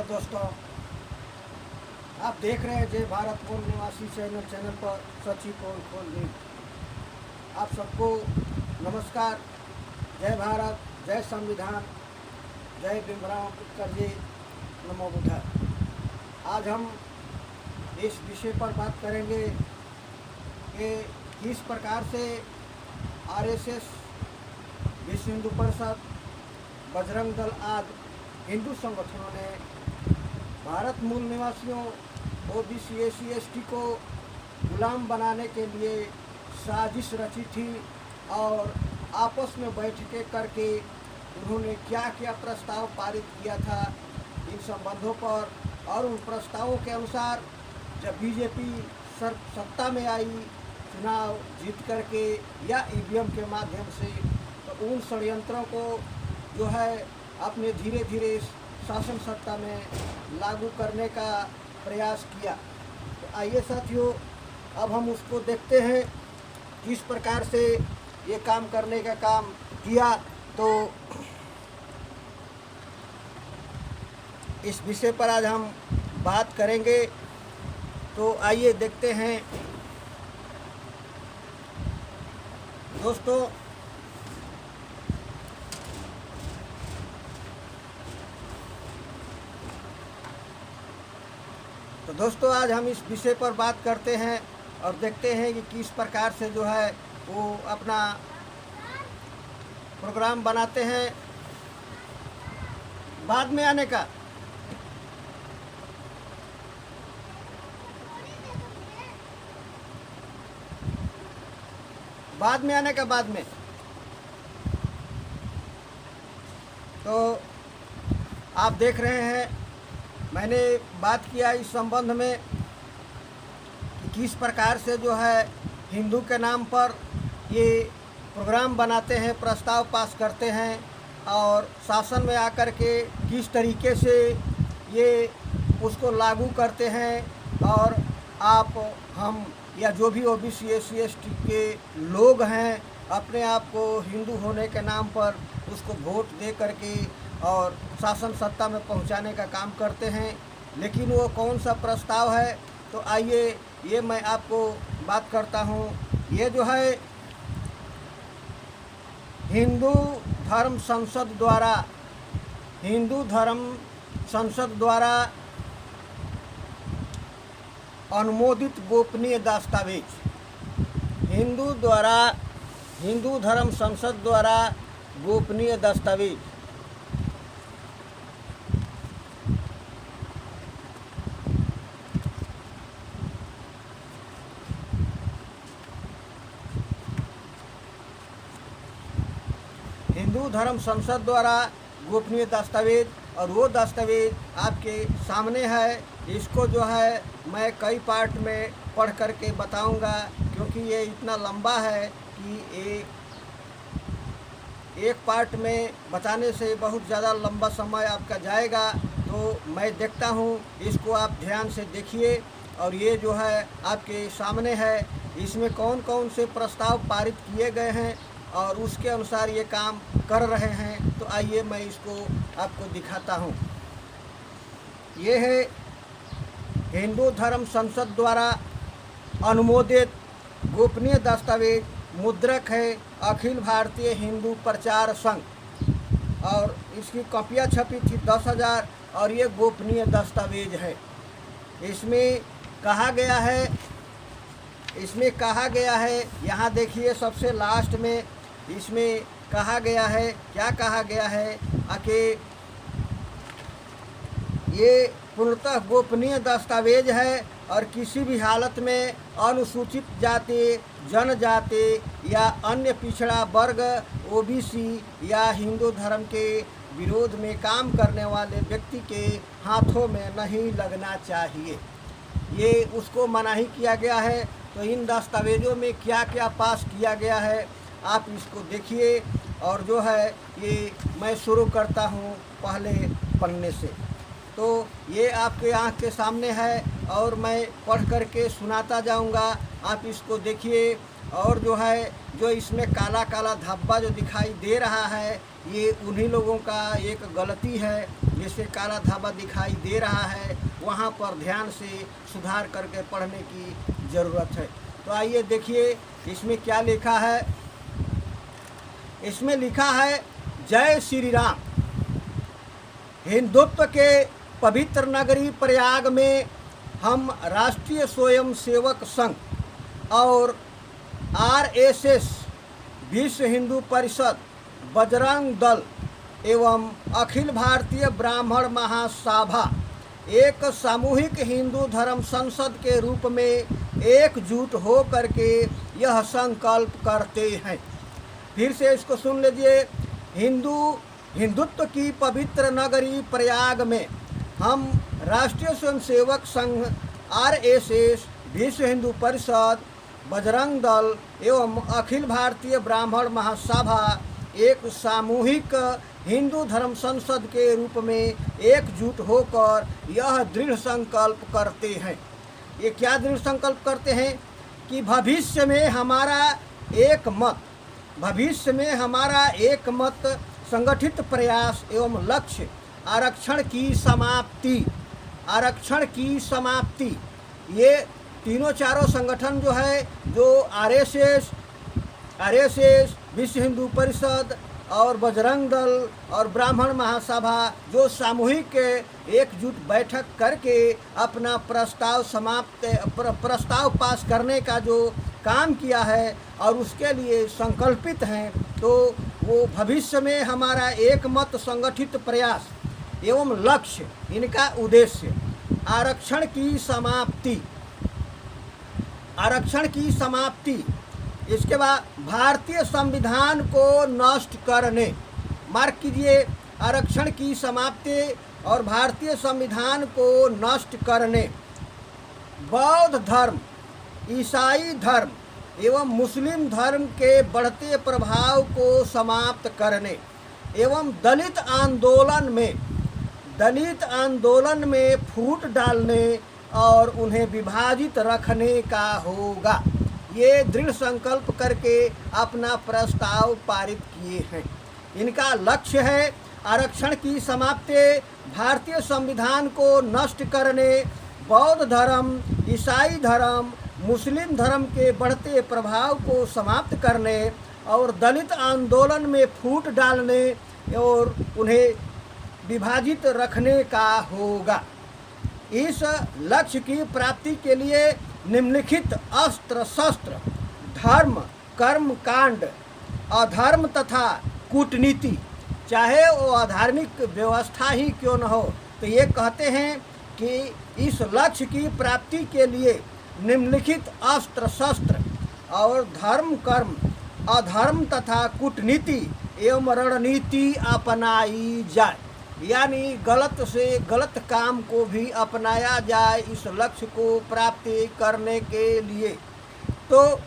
दोस्तों, आप देख रहे हैं जय भारत मूल निवासी चैनल पर सचिव पोल न्यूज। आप सबको नमस्कार। जय भारत, जय संविधान, जय भीमराव अम्बेडकर जी, नमो बुद्धाय। आज हम इस विषय पर बात करेंगे कि किस प्रकार से आरएसएस, विश्व हिंदू परिषद, बजरंग दल आदि हिंदू संगठनों ने भारत मूल निवासियों ओबीसी एससी एसटी को गुलाम बनाने के लिए साजिश रची थी और आपस में बैठकें करके उन्होंने क्या क्या प्रस्ताव पारित किया था इन संबंधों पर। और उन प्रस्तावों के अनुसार जब बीजेपी सत्ता में आई, चुनाव जीत करके या ईवीएम के माध्यम से, तो उन षड्यंत्रों को जो है अपने धीरे धीरे शासन सत्ता में लागू करने का प्रयास किया। तो आइए साथियों, अब हम उसको देखते हैं किस प्रकार से ये काम करने का काम किया। तो इस विषय पर आज हम बात करेंगे। तो आइए देखते हैं दोस्तों। तो दोस्तों, आज हम इस विषय पर बात करते हैं और देखते हैं कि किस प्रकार से जो है वो अपना प्रोग्राम बनाते हैं बाद में आने का। बाद में तो आप देख रहे हैं, मैंने बात किया इस संबंध में कि किस प्रकार से जो है हिंदू के नाम पर ये प्रोग्राम बनाते हैं, प्रस्ताव पास करते हैं और शासन में आकर के किस तरीके से ये उसको लागू करते हैं। और आप, हम या जो भी ओबीसी एससी एसटी के लोग हैं, अपने आप को हिंदू होने के नाम पर उसको वोट दे करके और शासन सत्ता में पहुंचाने का काम करते हैं। लेकिन वो कौन सा प्रस्ताव है, तो आइए ये मैं आपको बात करता हूं। ये जो है हिंदू धर्म संसद द्वारा अनुमोदित गोपनीय दस्तावेज, हिंदू धर्म संसद द्वारा गोपनीय दस्तावेज। हिंदू धर्म संसद द्वारा गोपनीय दस्तावेज, और वो दस्तावेज आपके सामने है। इसको जो है मैं कई पार्ट में पढ़ करके बताऊंगा, क्योंकि ये इतना लंबा है कि एक पार्ट में बताने से बहुत ज़्यादा लंबा समय आपका जाएगा। तो मैं देखता हूँ, इसको आप ध्यान से देखिए। और ये जो है आपके सामने है, इसमें कौन कौन से प्रस्ताव पारित किए गए हैं और उसके अनुसार ये काम कर रहे हैं। तो आइए मैं इसको आपको दिखाता हूँ। ये है हिंदू धर्म संसद द्वारा अनुमोदित गोपनीय दस्तावेज। मुद्रक है अखिल भारतीय हिंदू प्रचार संघ, और इसकी कॉपियाँ छपी थी 10,000, और ये गोपनीय दस्तावेज है। इसमें कहा गया है, यहाँ देखिए सबसे लास्ट में इसमें कहा गया है, क्या कहा गया है कि ये पूर्णतः गोपनीय दस्तावेज है और किसी भी हालत में अनुसूचित जाति, जनजाति या अन्य पिछड़ा वर्ग, ओबीसी या हिंदू धर्म के विरोध में काम करने वाले व्यक्ति के हाथों में नहीं लगना चाहिए। ये उसको मनाही किया गया है। तो इन दस्तावेजों में क्या क्या पास किया गया है आप इसको देखिए। और जो है ये मैं शुरू करता हूँ पहले पन्ने से। तो ये आपके आँख के सामने है, और मैं पढ़ करके सुनाता जाऊंगा, आप इसको देखिए। और जो है, जो इसमें काला काला धब्बा जो दिखाई दे रहा है, ये उन्हीं लोगों का एक गलती है, जिससे काला धब्बा दिखाई दे रहा है, वहाँ पर ध्यान से सुधार करके पढ़ने की ज़रूरत है। तो आइए देखिए इसमें क्या लिखा है। इसमें लिखा है, जय श्री राम। हिंदुत्व के पवित्र नगरी प्रयाग में हम राष्ट्रीय स्वयं सेवक संघ और RSS, विश्व हिंदू परिषद, बजरंग दल एवं अखिल भारतीय ब्राह्मण महासभा एक सामूहिक हिंदू धर्म संसद के रूप में एकजुट हो करके यह संकल्प करते हैं। फिर से इसको सुन लीजिए। हिंदुत्व की पवित्र नगरी प्रयाग में हम राष्ट्रीय स्वयंसेवक संघ, RSS, विश्व हिंदू परिषद, बजरंग दल एवं अखिल भारतीय ब्राह्मण महासभा एक सामूहिक हिंदू धर्म संसद के रूप में एकजुट होकर यह दृढ़ संकल्प करते हैं। ये क्या दृढ़ संकल्प करते हैं कि भविष्य में हमारा एक मत संगठित प्रयास एवं लक्ष्य आरक्षण की समाप्ति। ये तीनों चारों संगठन जो है, जो RSS, विश्व हिंदू परिषद और बजरंग दल और ब्राह्मण महासभा, जो सामूहिक एकजुट बैठक करके अपना प्रस्ताव पास करने का जो काम किया है और उसके लिए संकल्पित हैं, तो वो भविष्य में हमारा एकमत संगठित प्रयास एवं लक्ष्य, इनका उद्देश्य आरक्षण की समाप्ति। इसके बाद भारतीय संविधान को नष्ट करने, मार्क कीजिए, आरक्षण की समाप्ति और भारतीय संविधान को नष्ट करने, बौद्ध धर्म, ईसाई धर्म एवं मुस्लिम धर्म के बढ़ते प्रभाव को समाप्त करने एवं दलित आंदोलन में फूट डालने और उन्हें विभाजित रखने का होगा। ये दृढ़ संकल्प करके अपना प्रस्ताव पारित किए हैं। इनका लक्ष्य है आरक्षण की समाप्ति, भारतीय संविधान को नष्ट करने, बौद्ध धर्म, ईसाई धर्म, मुस्लिम धर्म के बढ़ते प्रभाव को समाप्त करने और दलित आंदोलन में फूट डालने और उन्हें विभाजित रखने का होगा। इस लक्ष्य की प्राप्ति के लिए निम्नलिखित अस्त्र शस्त्र, धर्म, कर्म कांड, अधर्म तथा कूटनीति, चाहे वो अधार्मिक व्यवस्था ही क्यों न हो, तो ये कहते हैं कि इस लक्ष्य की प्राप्ति के लिए निम्नलिखित अस्त्र शस्त्र और धर्म, कर्म, अधर्म तथा कूटनीति एवं रणनीति अपनाई जाए, यानी गलत से गलत काम को भी अपनाया जाए इस लक्ष्य को प्राप्ति करने के लिए। तो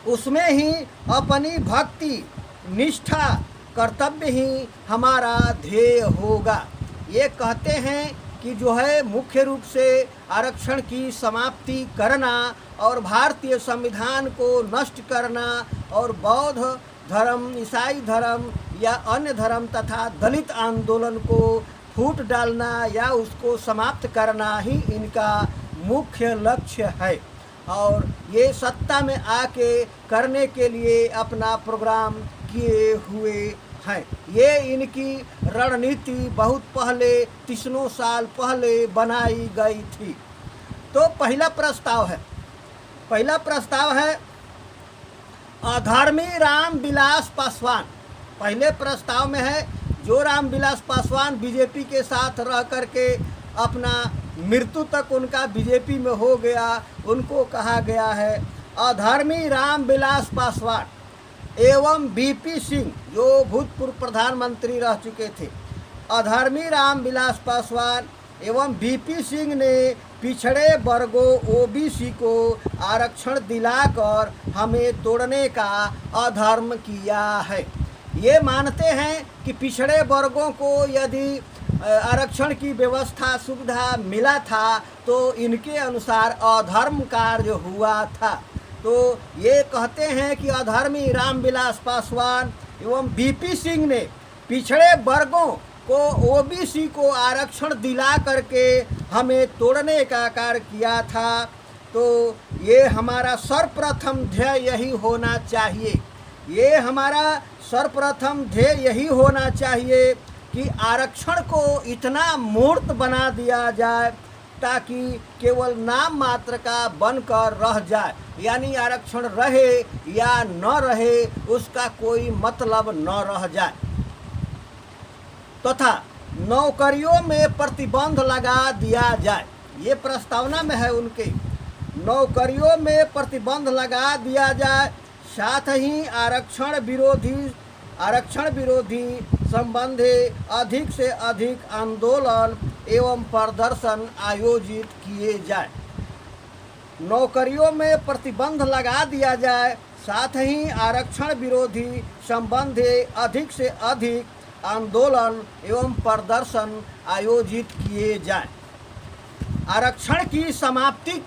उसमें ही अपनी भक्ति, निष्ठा, कर्तव्य ही हमारा ध्येय होगा। ये कहते हैं कि जो है मुख्य रूप से आरक्षण की समाप्ति करना और भारतीय संविधान को नष्ट करना और बौद्ध धर्म, ईसाई धर्म या अन्य धर्म तथा दलित आंदोलन को फूट डालना या उसको समाप्त करना ही इनका मुख्य लक्ष्य है। और ये सत्ता में आके करने के लिए अपना प्रोग्राम किए हुए हैं। ये इनकी रणनीति बहुत पहले, 300 साल पहले बनाई गई थी। तो पहला प्रस्ताव है अधर्मी रामविलास पासवान। पहले प्रस्ताव में है जो रामविलास पासवान बीजेपी के साथ रह करके अपना मृत्यु तक उनका बीजेपी में हो गया, उनको कहा गया है अधर्मी रामविलास पासवान एवं बीपी सिंह, जो भूतपूर्व प्रधानमंत्री रह चुके थे। अधर्मी रामविलास पासवान एवं बीपी सिंह ने पिछड़े वर्गों ओबीसी को आरक्षण दिलाकर हमें तोड़ने का अधर्म किया है। ये मानते हैं कि पिछड़े वर्गों को यदि आरक्षण की व्यवस्था सुविधा मिला था, तो इनके अनुसार अधर्म कार्य हुआ था। तो ये कहते हैं कि अधर्मी रामविलास पासवान एवं बीपी सिंह ने पिछड़े वर्गों को ओबीसी को आरक्षण दिला करके हमें तोड़ने का कार्य किया था। तो ये हमारा सर्वप्रथम ध्येय यही होना चाहिए, ये हमारा सर्वप्रथम ध्येय यही होना चाहिए कि आरक्षण को इतना मूर्त बना दिया जाए ताकि केवल नाम मात्र का बनकर रह जाए, यानी आरक्षण रहे या न रहे उसका कोई मतलब न रह जाए। तथा नौकरियों में प्रतिबंध लगा दिया जाए, ये प्रस्तावना में है उनके, नौकरियों में प्रतिबंध लगा दिया जाए। साथ ही आरक्षण विरोधी संबंधी अधिक से अधिक आंदोलन एवं प्रदर्शन आयोजित किए जाए। नौकरियों में प्रतिबंध लगा दिया जाए, साथ ही आरक्षण विरोधी संबंधी अधिक से अधिक आंदोलन एवं प्रदर्शन आयोजित किए जाए। आरक्षण की समाप्ति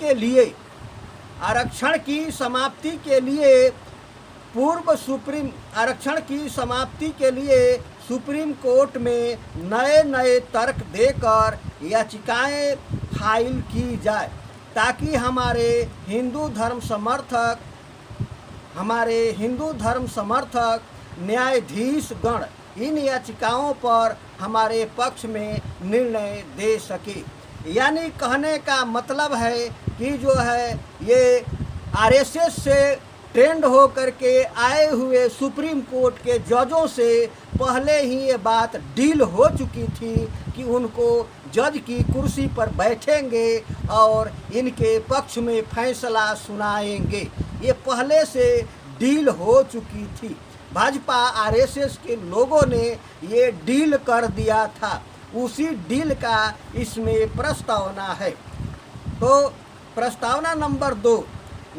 के लिए सुप्रीम कोर्ट में नए तर्क देकर याचिकाएं फाइल की जाए ताकि हमारे हिंदू धर्म समर्थक न्यायाधीश गण इन याचिकाओं पर हमारे पक्ष में निर्णय दे सके। यानी कहने का मतलब है कि जो है ये आरएसएस से ट्रेंड हो करके आए हुए सुप्रीम कोर्ट के जजों से पहले ही ये बात डील हो चुकी थी कि उनको जज की कुर्सी पर बैठेंगे और इनके पक्ष में फैसला सुनाएंगे, ये पहले से डील हो चुकी थी। भाजपा आरएसएस के लोगों ने ये डील कर दिया था, उसी डील का इसमें प्रस्तावना है। तो प्रस्तावना नंबर 2,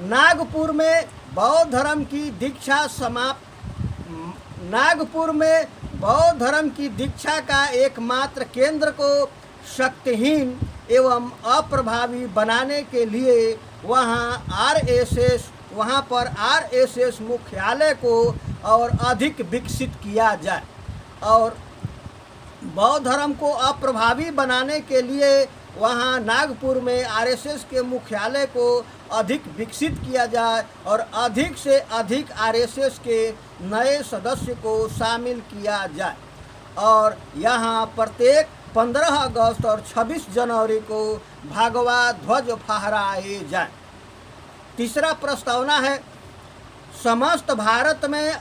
नागपुर में बौद्ध धर्म की दीक्षा का एकमात्र केंद्र को शक्तिहीन एवं अप्रभावी बनाने के लिए वहाँ पर आरएसएस मुख्यालय को और अधिक विकसित किया जाए, और बौद्ध धर्म को अप्रभावी बनाने के लिए वहाँ नागपुर में आरएसएस के मुख्यालय को अधिक विकसित किया जाए और अधिक से अधिक आरएसएस के नए सदस्य को शामिल किया जाए, और यहाँ प्रत्येक 15 अगस्त और 26 जनवरी को भगवा ध्वज फहराए जाए। तीसरा प्रस्तावना है, समस्त भारत में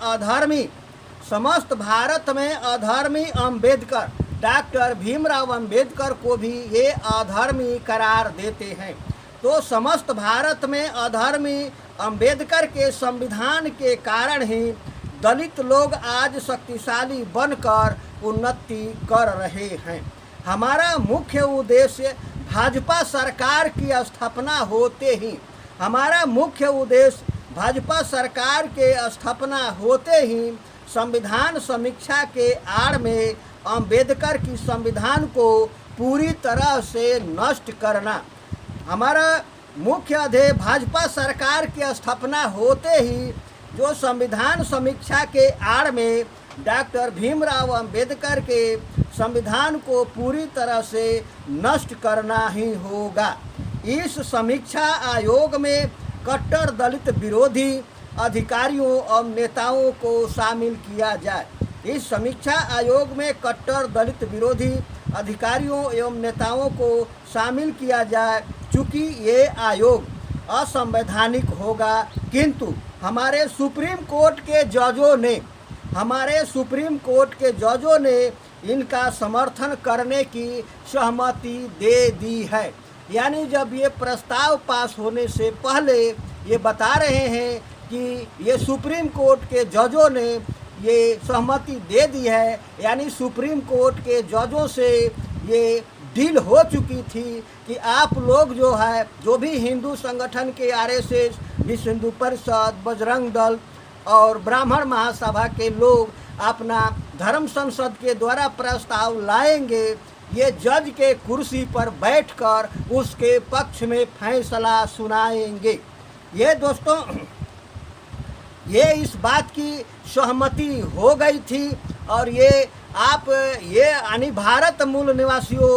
अधर्मी अम्बेडकर, डॉक्टर भीमराव अम्बेडकर को भी ये अधर्मी करार देते हैं। तो समस्त भारत में अधर्मी अम्बेडकर के संविधान के कारण ही दलित लोग आज शक्तिशाली बनकर उन्नति कर रहे हैं। हमारा मुख्य उद्देश्य भाजपा सरकार की स्थापना होते ही संविधान समीक्षा के आड़ में अम्बेडकर की संविधान को पूरी तरह से नष्ट करना। हमारा मुख्य ध्येय भाजपा सरकार की स्थापना होते ही जो संविधान समीक्षा के आड़ में डॉक्टर भीमराव अम्बेडकर के संविधान को पूरी तरह से नष्ट करना ही होगा। इस समीक्षा आयोग में कट्टर दलित विरोधी अधिकारियों और नेताओं को शामिल किया जाए। इस समीक्षा आयोग में कट्टर दलित विरोधी अधिकारियों एवं नेताओं को शामिल किया जाए। चूँकि ये आयोग असंवैधानिक होगा, किंतु हमारे सुप्रीम कोर्ट के जजों ने इनका समर्थन करने की सहमति दे दी है। यानी जब ये प्रस्ताव पास होने से पहले ये बता रहे हैं कि ये सुप्रीम कोर्ट के जजों ने ये सहमति दे दी है, यानी सुप्रीम कोर्ट के जजों से ये डील हो चुकी थी कि आप लोग जो भी हिंदू संगठन के आरएसएस, विश्व हिंदू परिषद, बजरंग दल और ब्राह्मण महासभा के लोग अपना धर्म संसद के द्वारा प्रस्ताव लाएंगे ये जज के कुर्सी पर बैठकर उसके पक्ष में फैसला सुनाएंगे। ये दोस्तों, ये इस बात की सहमति हो गई थी और ये यानी भारत मूल निवासियों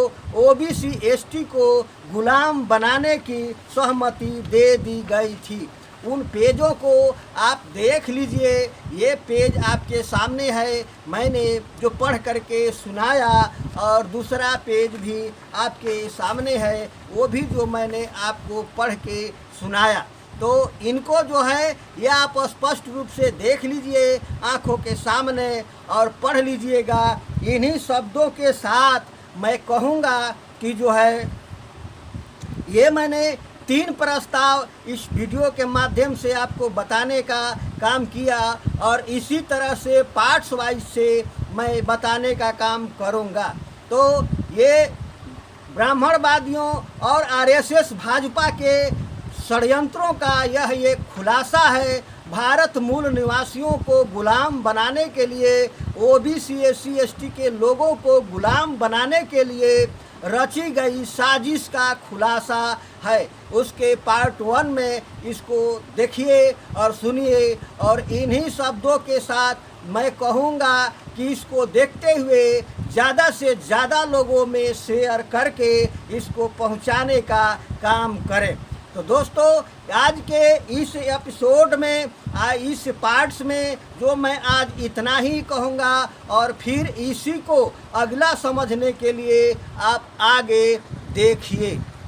ओबीसी एसटी को गुलाम बनाने की सहमति दे दी गई थी। उन पेजों को आप देख लीजिए, ये पेज आपके सामने है, मैंने जो पढ़ करके सुनाया, और दूसरा पेज भी आपके सामने है, वो भी जो मैंने आपको पढ़ के सुनाया। तो इनको जो है ये आप स्पष्ट रूप से देख लीजिए आँखों के सामने और पढ़ लीजिएगा। इन्हीं शब्दों के साथ मैं कहूँगा कि जो है ये मैंने 3 प्रस्ताव इस वीडियो के माध्यम से आपको बताने का काम किया और इसी तरह से पार्ट्स वाइज से मैं बताने का काम करूँगा। तो ये ब्राह्मणवादियों और आरएसएस भाजपा के षड्यंत्रों का यह एक खुलासा है। भारत मूल निवासियों को गुलाम बनाने के लिए, ओबीसी एससी एसटी के लोगों को गुलाम बनाने के लिए रची गई साजिश का खुलासा है। उसके पार्ट 1 में इसको देखिए और सुनिए, और इन्हीं शब्दों के साथ मैं कहूँगा कि इसको देखते हुए ज़्यादा से ज़्यादा लोगों में शेयर करके इसको पहुँचाने का काम करें। तो दोस्तों, आज के इस एपिसोड में इस पार्ट्स में जो मैं आज इतना ही कहूँगा, और फिर इसी को अगला समझने के लिए आप आगे देखिए।